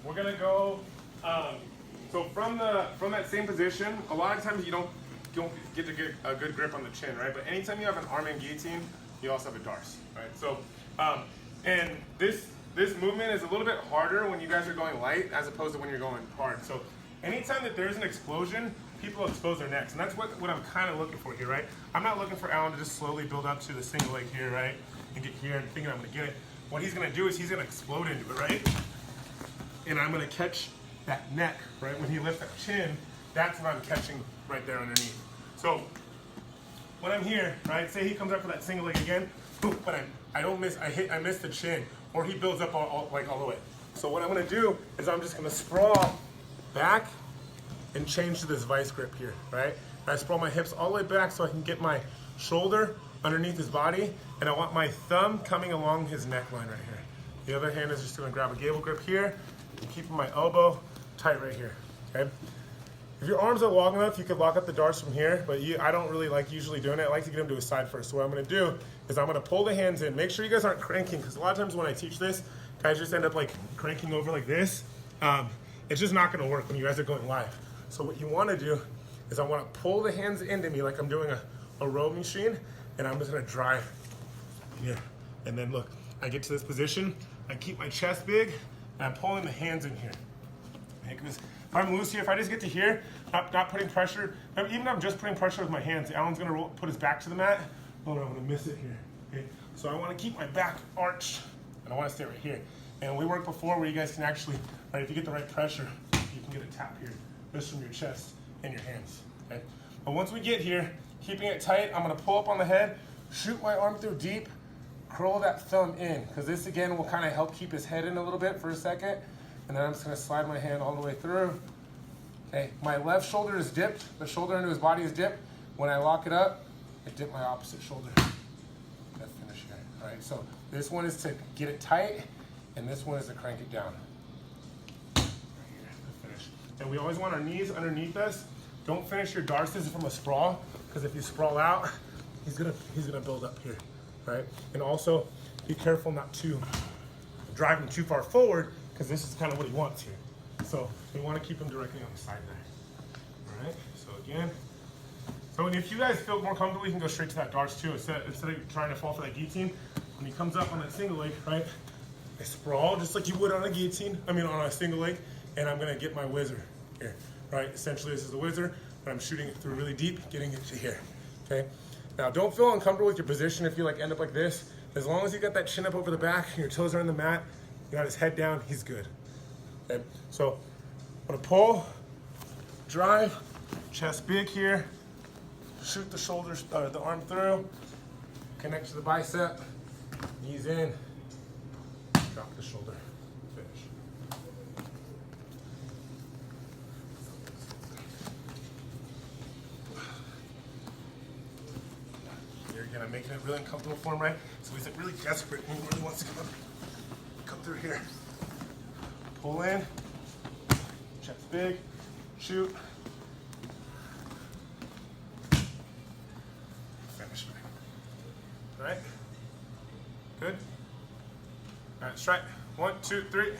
we're gonna go. So from that same position, a lot of times you don't get to get a good grip on the chin, right? But anytime you have an arm in guillotine, you also have a darce, right? So, and this movement is a little bit harder when you guys are going light as opposed to when you're going hard. So anytime that there's an explosion, people expose their necks. And that's what I'm kind of looking for here, right? I'm not looking for Alan to just slowly build up to the single leg here, right? And get here and thinking I'm gonna get it. What he's gonna do is he's gonna explode into it, right? And I'm gonna catch that neck, right? When he lifts that chin, that's what I'm catching right there underneath. So when I'm here, right? Say he comes up for that single leg again, boom, but I don't miss, I miss the chin, or he builds up all the way. So what I'm gonna do is I'm just gonna sprawl back and change to this vice grip here, right? I sprawl my hips all the way back so I can get my shoulder underneath his body, and I want my thumb coming along his neckline right here. The other hand is just gonna grab a gable grip here, and keeping my elbow tight right here, okay? If your arms are long enough, you could lock up the darts from here, but I don't really like usually doing it. I like to get him to his side first. So what I'm gonna do is I'm gonna pull the hands in. Make sure you guys aren't cranking, because a lot of times when I teach this, guys just end up like cranking over like this. It's just not gonna work when you guys are going live. So what you wanna do is I wanna pull the hands into me like I'm doing a row machine, and I'm just gonna drive here. And then look, I get to this position, I keep my chest big, and I'm pulling the hands in here. If I'm loose here, if I just get to here, not putting pressure, even if I'm just putting pressure with my hands, Alan's gonna put his back to the mat. Oh, no, I'm gonna miss it here. Okay? So I wanna keep my back arched, and I wanna stay right here. And we worked before where you guys can actually, right, if you get the right pressure, you can get a tap here, just from your chest and your hands. Okay? But once we get here, keeping it tight, I'm gonna pull up on the head, shoot my arm through deep, curl that thumb in, because this again will kind of help keep his head in a little bit for a second. And then I'm just gonna slide my hand all the way through. Okay, my left shoulder is dipped, the shoulder into his body is dipped. When I lock it up, I dip my opposite shoulder. That finish here, all right? So this one is to get it tight, and this one is to crank it down. Right here, the finish. And we always want our knees underneath us. Don't finish your darces from a sprawl, because if you sprawl out, he's gonna build up here, right? And also, be careful not to drive him too far forward, because this is kind of what he wants here. So we want to keep him directly on the side there. All right, so again. So if you guys feel more comfortable, you can go straight to that darts too. Instead of trying to fall for that guillotine, when he comes up on that single leg, right, I sprawl just like you would on a guillotine, on a single leg, and I'm gonna get my whizzer here, right? Essentially this is the whizzer, but I'm shooting it through really deep, getting it to here, okay? Now don't feel uncomfortable with your position if you end up like this. As long as you got that chin up over the back, and your toes are on the mat, you got his head down, he's good. Okay, so I'm gonna pull, drive, chest big here, shoot the shoulders, the arm through, connect to the bicep, knees in, drop the shoulder, finish. Here again, I'm making it really uncomfortable for him, right? So he's like really desperate and he really wants to come through here. Pull in, chest big, shoot, finish. All right, good. All right, strike. 1, 2, 3.